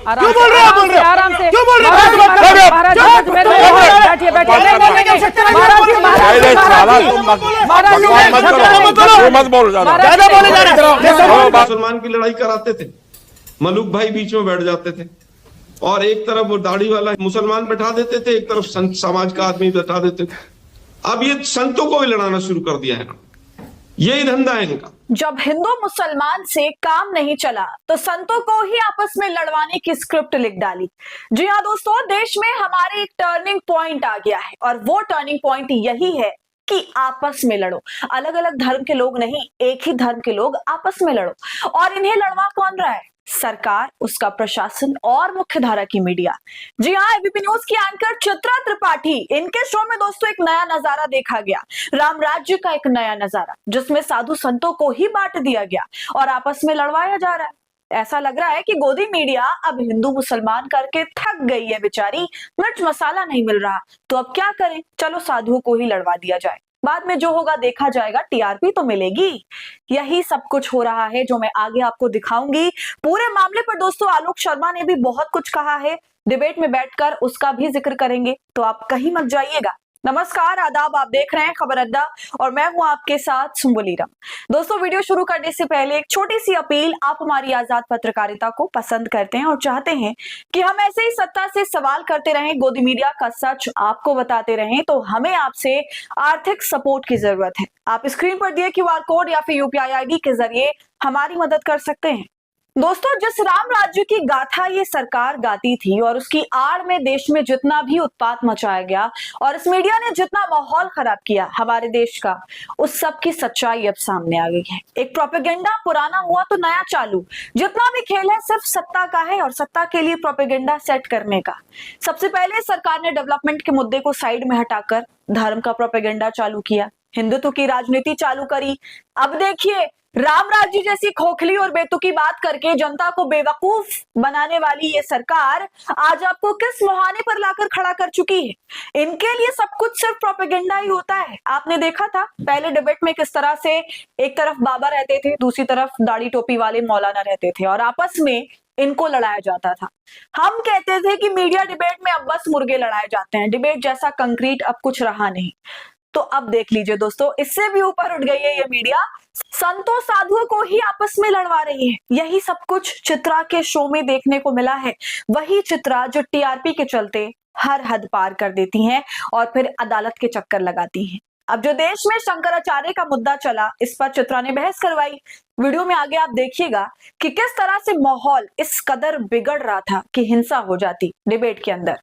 क्यों बोल रहे हो? आराम से क्यों बोल रहे हो? बैठिए मत बोलो ज्यादा बोले जा रहे हैं। मुसलमान की लड़ाई कराते थे, मलूक भाई बीच में बैठ जाते थे और एक तरफ वो दाढ़ी वाला मुसलमान बैठा देते थे, एक तरफ संत समाज का आदमी बैठा देते थे। अब ये संतों को भी लड़ाना शुरू कर दिया है, यही धंधा है इनका। जब हिंदू मुसलमान से काम नहीं चला तो संतों को ही आपस में लड़वाने की स्क्रिप्ट लिख डाली। जी हाँ दोस्तों, देश में हमारे एक टर्निंग पॉइंट आ गया है और वो टर्निंग पॉइंट यही है कि आपस में लड़ो। अलग अलग धर्म के लोग नहीं, एक ही धर्म के लोग आपस में लड़ो। और इन्हें लड़वा कौन रहा है? सरकार, उसका प्रशासन और मुख्य धारा की मीडिया। जी हाँ, एबीपी न्यूज की एंकर चित्रा त्रिपाठी, इनके शो में दोस्तों एक नया नजारा देखा गया, राम राज्य का एक नया नजारा, जिसमें साधु संतों को ही बांट दिया गया और आपस में लड़वाया जा रहा है। ऐसा लग रहा है कि गोदी मीडिया अब हिंदू मुसलमान करके थक गई है बेचारी, मिर्च मसाला नहीं मिल रहा, तो अब क्या करें, चलो साधुओं को ही लड़वा दिया जाए, बाद में जो होगा देखा जाएगा, टीआरपी तो मिलेगी। यही सब कुछ हो रहा है जो मैं आगे आपको दिखाऊंगी। पूरे मामले पर दोस्तों आलोक शर्मा ने भी बहुत कुछ कहा है, डिबेट में बैठकर उसका भी जिक्र करेंगे, तो आप कहीं मत जाइएगा। नमस्कार, आदाब, आप देख रहे हैं खबर अड्डा और मैं हूं आपके साथ सुम्बुलीरम। दोस्तों, वीडियो शुरू करने से पहले एक छोटी सी अपील, आप हमारी आजाद पत्रकारिता को पसंद करते हैं और चाहते हैं कि हम ऐसे ही सत्ता से सवाल करते रहें, गोदी मीडिया का सच आपको बताते रहें, तो हमें आपसे आर्थिक सपोर्ट की जरूरत है। आप स्क्रीन पर दिए क्यूआर कोड या फिर यूपीआई आईडी के जरिए हमारी मदद कर सकते हैं। दोस्तों, जिस राम राज्य की गाथा ये सरकार गाती थी और उसकी आड़ में देश में जितना भी उत्पात मचाया गया और इस मीडिया ने जितना माहौल खराब किया हमारे देश का, उस सब की सच्चाई अब सामने आ गई है। एक प्रोपेगेंडा, पुराना हुआ तो नया चालू, जितना भी खेल है सिर्फ सत्ता का है और सत्ता के लिए प्रोपेगेंडा सेट करने का। सबसे पहले सरकार ने डेवलपमेंट के मुद्दे को साइड में हटाकर धर्म का प्रोपेगेंडा चालू किया, हिंदुत्व की राजनीति चालू करी। अब देखिए, राम राज्य जैसी खोखली और बेतुकी बात करके जनता को बेवकूफ बनाने वाली ये सरकार आज आपको किस मुहाने पर लाकर खड़ा कर चुकी है। इनके लिए सब कुछ सिर्फ प्रोपेगेंडा ही होता है। आपने देखा था पहले डिबेट में किस तरह से एक तरफ बाबा रहते थे, दूसरी तरफ दाढ़ी टोपी वाले मौलाना रहते थे और आपस में इनको लड़ाया जाता था। हम कहते थे कि मीडिया डिबेट में अब बस मुर्गे लड़ाए जाते हैं, डिबेट जैसा कंक्रीट अब कुछ रहा नहीं। तो अब देख लीजिए दोस्तों, इससे भी ऊपर उठ गई है ये मीडिया, संतों साधुओं को ही आपस में लड़वा रही है। यही सब कुछ चित्रा के शो में देखने को मिला है। वही चित्रा जो टीआरपी के चलते हर हद पार कर देती हैं और फिर अदालत के चक्कर लगाती हैं। अब जो देश में शंकराचार्य का मुद्दा चला, इस पर चित्रा ने बहस करवाई। वीडियो में आगे आप देखिएगा कि किस तरह से माहौल इस कदर बिगड़ रहा था कि हिंसा हो जाती डिबेट के अंदर।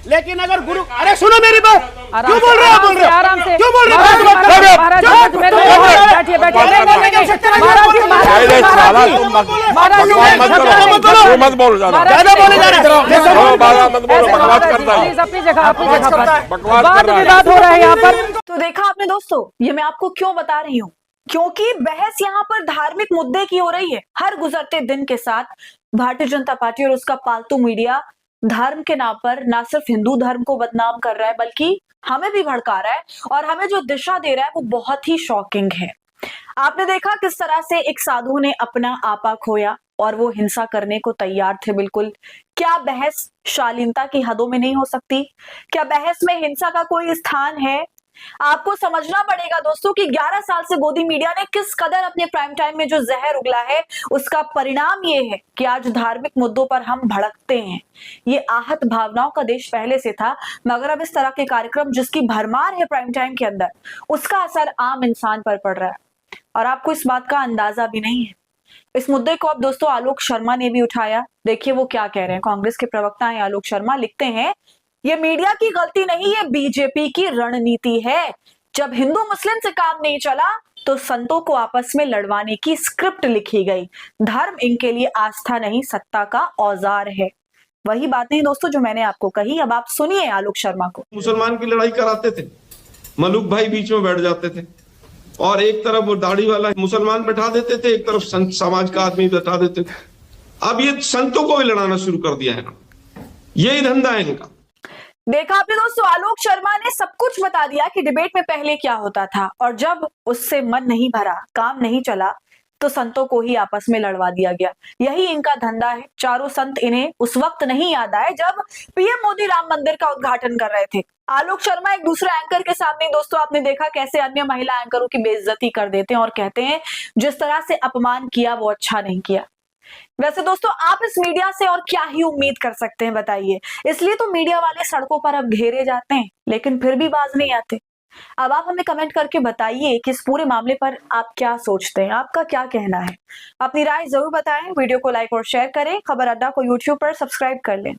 लेकिन अगर गुरु, अरे सुनो मेरी बात, क्यों बोल रहे हो? आराम से क्यों बोल रहे हो? मत बोलो ज्यादा बोले जा रहे हैं यहाँ पर। तो देखा आपने दोस्तों, ये मैं आपको क्यों बता रही हूँ, क्योंकि बहस यहाँ पर धार्मिक मुद्दे की हो रही है। हर गुजरते दिन के साथ भारतीय जनता पार्टी और उसका पालतू मीडिया धर्म के नाम पर ना सिर्फ हिंदू धर्म को बदनाम कर रहा है, बल्कि हमें भी भड़का रहा है और हमें जो दिशा दे रहा है वो बहुत ही शॉकिंग है। आपने देखा किस तरह से एक साधु ने अपना आपा खोया और वो हिंसा करने को तैयार थे। बिल्कुल, क्या बहस शालीनता की हदों में नहीं हो सकती? क्या बहस में हिंसा का कोई स्थान है? आपको समझना पड़ेगा दोस्तों कि 11 साल से गोदी मीडिया ने किस कदर अपने प्राइम टाइम में जो जहर उगला है, उसका परिणाम ये है कि आज धार्मिक मुद्दों पर हम भड़कते हैं। ये आहत भावनाओं का देश पहले से था, मगर अब इस तरह के कार्यक्रम जिसकी भरमार है प्राइम टाइम के अंदर, उसका असर आम इंसान पर पड़ रहा है और आपको इस बात का अंदाजा भी नहीं है। इस मुद्दे को अब दोस्तों आलोक शर्मा ने भी उठाया। देखिए वो क्या कह रहे हैं। कांग्रेस के प्रवक्ता हैं आलोक शर्मा, लिखते हैं, ये मीडिया की गलती नहीं, ये बीजेपी की रणनीति है। जब हिंदू मुस्लिम से काम नहीं चला तो संतों को आपस में लड़वाने की स्क्रिप्ट लिखी गई। धर्म इनके लिए आस्था नहीं, सत्ता का औजार है। वही बातें दोस्तों जो मैंने आपको कही। अब आप सुनिए आलोक शर्मा को। मुसलमान की लड़ाई कराते थे, मलूक भाई बीच में बैठ जाते थे और एक तरफ वो दाढ़ी वाला मुसलमान बैठा देते थे, एक तरफ संत समाज का आदमी बैठा देते थे। अब ये संतों को भी लड़ाना शुरू कर दिया है, यही धंधा है इनका। देखा आपने दोस्तों, आलोक शर्मा ने सब कुछ बता दिया कि डिबेट में पहले क्या होता था और जब उससे मन नहीं भरा, काम नहीं चला, तो संतों को ही आपस में लड़वा दिया गया। यही इनका धंधा है। चारों संत इन्हें उस वक्त नहीं याद आए जब पीएम मोदी राम मंदिर का उद्घाटन कर रहे थे। आलोक शर्मा एक दूसरे एंकर के सामने, दोस्तों आपने देखा कैसे अन्य महिला एंकरों की बेइज्जती कर देते हैं और कहते हैं जिस तरह से अपमान किया वो अच्छा नहीं किया। वैसे दोस्तों आप इस मीडिया से और क्या ही उम्मीद कर सकते हैं बताइए। इसलिए तो मीडिया वाले सड़कों पर अब घेरे जाते हैं, लेकिन फिर भी बाज नहीं आते। अब आप हमें कमेंट करके बताइए कि इस पूरे मामले पर आप क्या सोचते हैं, आपका क्या कहना है। अपनी राय जरूर बताएं। वीडियो को लाइक और शेयर करें। खबर अड्डा को यूट्यूब पर सब्सक्राइब कर लें।